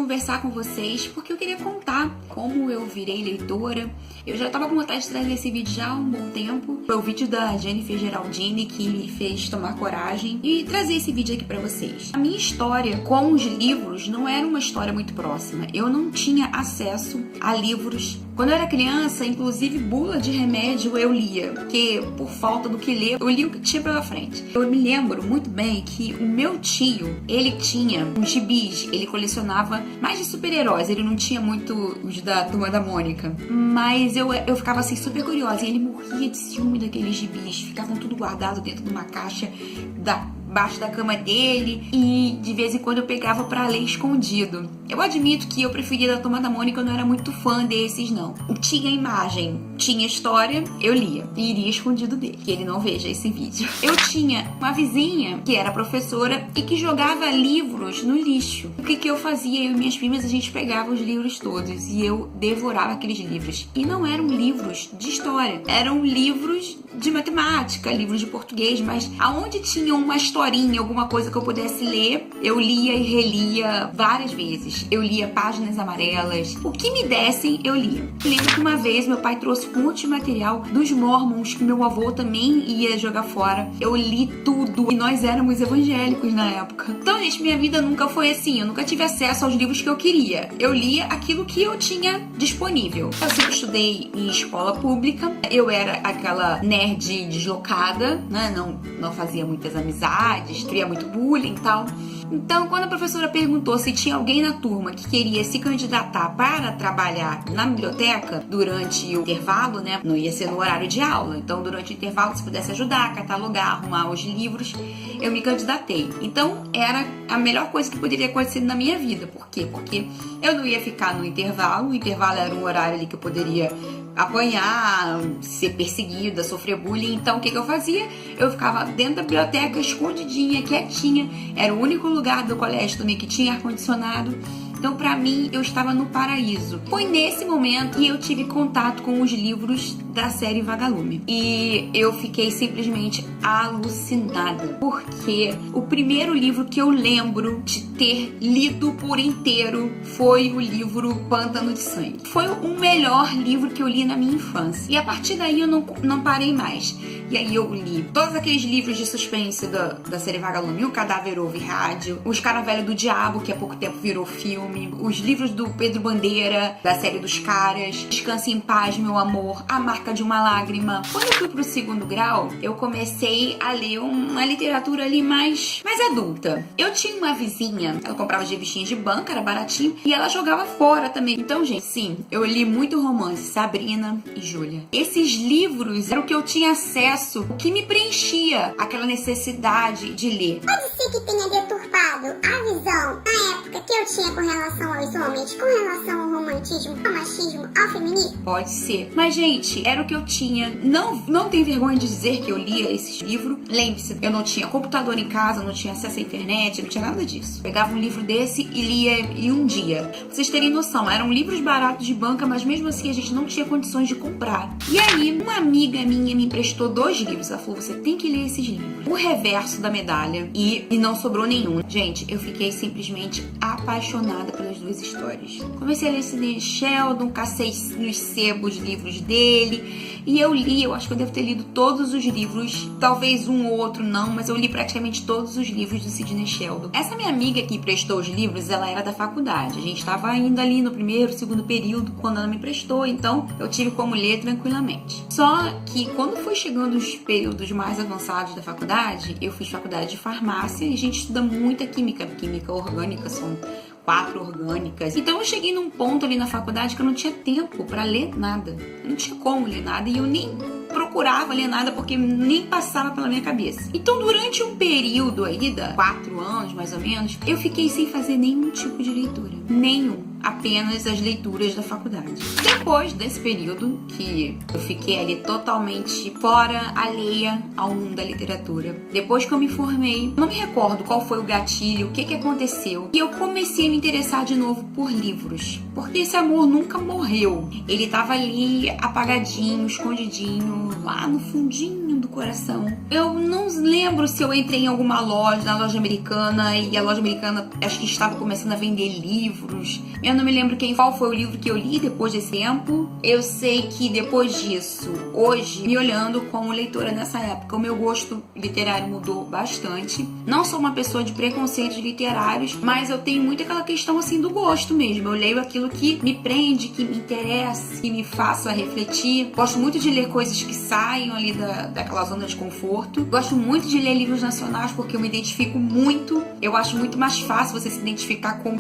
conversar com vocês porque eu queria contar como eu virei leitora. Eu já estava com vontade de trazer esse vídeo já há um bom tempo. Foi o vídeo da Jennifer Geraldine que me fez tomar coragem e trazer esse vídeo aqui pra vocês. A minha história com os livros não era uma história muito próxima. Eu não tinha acesso a livros. Quando eu era criança, inclusive bula de remédio eu lia, porque por falta do que ler, eu li o que tinha pela frente. Eu me lembro muito bem que o meu tio, ele tinha uns gibis, ele colecionava mais de super-heróis, ele não tinha muito os da Turma da Mônica, mas eu ficava assim super curiosa e ele morria de ciúme daqueles gibis, ficavam tudo guardado dentro de uma caixa debaixo da cama dele e de vez em quando eu pegava pra ler escondido. Eu admito que eu preferia da Turma da Mônica, eu não era muito fã desses não. Tinha imagem, tinha história, eu lia e iria escondido dele, que ele não veja esse vídeo. Eu tinha uma vizinha que era professora e que jogava livros no lixo. O que eu fazia? Eu e minhas primas, a gente pegava os livros todos e eu devorava aqueles livros. E não eram livros de história, eram livros de matemática, livros de português, mas aonde tinha uma historinha, alguma coisa que eu pudesse ler, eu lia e relia várias vezes. Eu lia Páginas Amarelas, o que me dessem, eu lia. Eu lembro que uma vez meu pai trouxe um monte de material dos Mormons, que meu avô também ia jogar fora. Eu li tudo e nós éramos evangélicos na época. Então, gente, minha vida nunca foi assim, eu nunca tive acesso aos livros que eu queria. Eu lia aquilo que eu tinha disponível. Eu sempre estudei em escola pública, eu era aquela nerd deslocada, né? Não fazia muitas amizades, sofria muito bullying e tal. Então, quando a professora perguntou se tinha alguém na turma que queria se candidatar para trabalhar na biblioteca durante o intervalo, né? Não ia ser no horário de aula. Então, durante o intervalo, se pudesse ajudar, catalogar, arrumar os livros, eu me candidatei. Então, era a melhor coisa que poderia acontecer na minha vida. Por quê? Porque eu não ia ficar no intervalo. O intervalo era um horário ali que eu poderia apanhar, ser perseguida, sofrer bullying. Então, o que eu fazia? Eu ficava dentro da biblioteca, escondidinha, quietinha. Era o único lugar do colégio também que tinha ar-condicionado. Então, pra mim, eu estava no paraíso. Foi nesse momento que eu tive contato com os livros da série Vagalume. E eu fiquei simplesmente alucinada. Porque o primeiro livro que eu lembro de ter lido por inteiro foi o livro Pântano de Sangue. Foi o melhor livro que eu li na minha infância. E a partir daí eu não parei mais. E aí eu li todos aqueles livros de suspense da série Vagalume. O Cadáver Ouve Rádio, Os Caravelhos do Diabo, que há pouco tempo virou filme, os livros do Pedro Bandeira, da série dos Caras, Descanse em Paz, Meu Amor, A Marca de uma Lágrima. Quando eu fui pro segundo grau, eu comecei a ler uma literatura ali mais adulta. Eu tinha uma vizinha, ela comprava as revistinhas de banca, era baratinho, e ela jogava fora também. Então, gente, sim, eu li muito romance, Sabrina e Júlia. Esses livros eram o que eu tinha acesso, o que me preenchia aquela necessidade de ler. Pode ser que tenha deturpado a visão na época que eu tinha com relação aos homens, com relação ao romantismo, ao machismo, ao feminismo? Pode ser. Mas, gente, era o que eu tinha. Não tenho vergonha de dizer que eu lia esses livros. Lembre-se, eu não tinha computador em casa, não tinha acesso à internet, não tinha nada disso. Pegava um livro desse e lia em um dia. Pra vocês terem noção, eram livros baratos de banca, mas mesmo assim a gente não tinha condições de comprar. E aí, uma amiga minha me emprestou 2 livros. Ela falou, você tem que ler esses livros. O Reverso da Medalha e não sobrou nenhum. Gente, eu fiquei simplesmente apaixonada pelas 2 histórias. Comecei a ler Sidney Sheldon, cacei nos sebos livros dele e eu li, eu acho que eu devo ter lido todos os livros, talvez um ou outro não, mas eu li praticamente todos os livros do Sidney Sheldon. Essa minha amiga que emprestou os livros, ela era da faculdade. A gente estava ainda ali no primeiro, segundo período quando ela me emprestou, então eu tive como ler tranquilamente. Só que quando foi chegando os períodos mais avançados da faculdade, eu fiz faculdade de farmácia e a gente estuda muita química orgânica, são 4 orgânicas. Então eu cheguei num ponto ali na faculdade que eu não tinha tempo pra ler nada. Eu não tinha como ler nada e eu nem procurava ler nada porque nem passava pela minha cabeça. Então durante um período aí, 4 anos mais ou menos, eu fiquei sem fazer nenhum tipo de leitura. Nenhum. Apenas as leituras da faculdade. Depois desse período que eu fiquei ali totalmente fora, alheia ao mundo da literatura, depois que eu me formei, não me recordo qual foi o gatilho, o que aconteceu, e eu comecei a me interessar de novo por livros, porque esse amor nunca morreu. Ele tava ali apagadinho, escondidinho, lá no fundinho do coração. Eu não lembro se eu entrei em alguma loja, na loja americana, e a loja americana acho que estava começando a vender livros, livros. Eu não me lembro qual foi o livro que eu li depois desse tempo. Eu sei que depois disso, hoje, me olhando como leitora nessa época, o meu gosto literário mudou bastante. Não sou uma pessoa de preconceitos literários, mas eu tenho muito aquela questão assim do gosto mesmo. Eu leio aquilo que me prende, que me interessa, que me faça refletir. Gosto muito de ler coisas que saiam ali daquela zona de conforto. Gosto muito de ler livros nacionais porque eu me identifico muito. Eu acho muito mais fácil você se identificar com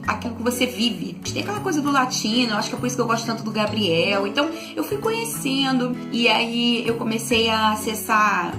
aquilo que você vive. Tem aquela coisa do latino, eu acho que é por isso que eu gosto tanto do Gabriel. Então eu fui conhecendo e aí eu comecei a acessar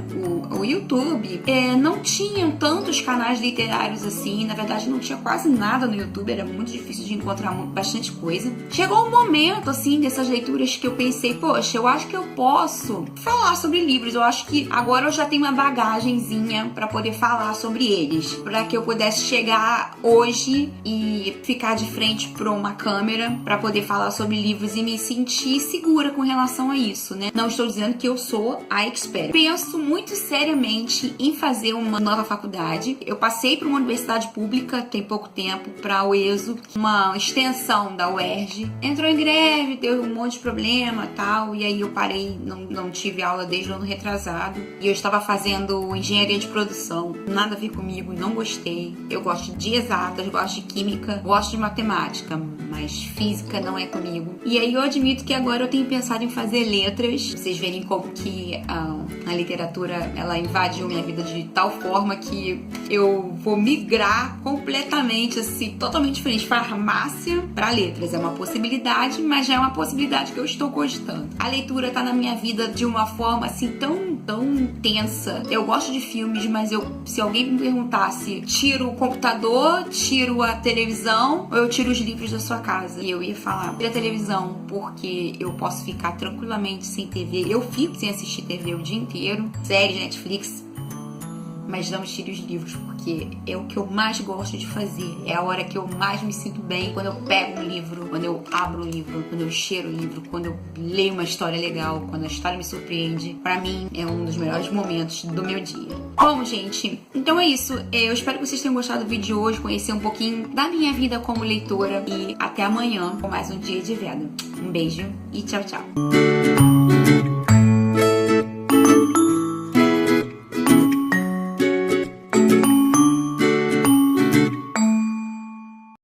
o YouTube. Não tinham tantos canais literários assim, na verdade não tinha quase nada no YouTube, era muito difícil de encontrar bastante coisa. Chegou um momento assim dessas leituras que eu pensei, poxa, eu acho que eu posso falar sobre livros, eu acho que agora eu já tenho uma bagagenzinha pra poder falar sobre eles, pra que eu pudesse chegar hoje e ficar de frente pra uma câmera pra poder falar sobre livros e me sentir segura com relação a isso, né? Não estou dizendo que eu sou a expert. Penso muito seriamente em fazer uma nova faculdade. Eu passei por uma universidade pública tem pouco tempo, pra UESO, uma extensão da UERJ. Entrou em greve, deu um monte de problema e tal, e aí eu parei, não tive aula desde o ano retrasado. E eu estava fazendo engenharia de produção. Nada a ver comigo, não gostei. Eu gosto de exatas, gosto de química, gosto de matemática, mas física não é comigo. E aí eu admito que agora eu tenho pensado em fazer letras. Vocês verem como que a literatura, ela invadiu minha vida de tal forma que eu vou migrar completamente, assim, totalmente diferente. Farmácia para letras é uma possibilidade, mas já é uma possibilidade que eu estou cogitando. A leitura tá na minha vida de uma forma, assim, tão intensa. Eu gosto de filmes, mas se alguém me perguntasse, tiro o computador, tiro a televisão ou eu tiro os livros da sua casa? E eu ia falar, tira a televisão, porque eu posso ficar tranquilamente sem TV. Eu fico sem assistir TV o dia inteiro, série, Netflix, mas não tire os livros, porque é o que eu mais gosto de fazer. É a hora que eu mais me sinto bem, quando eu pego um livro, quando eu abro um livro, quando eu cheiro o livro, quando eu leio uma história legal, quando a história me surpreende. Pra mim, é um dos melhores momentos do meu dia. Bom, gente, então é isso. Eu espero que vocês tenham gostado do vídeo de hoje, conhecer um pouquinho da minha vida como leitora. E até amanhã com mais um Dia de Veda. Um beijo e tchau, tchau.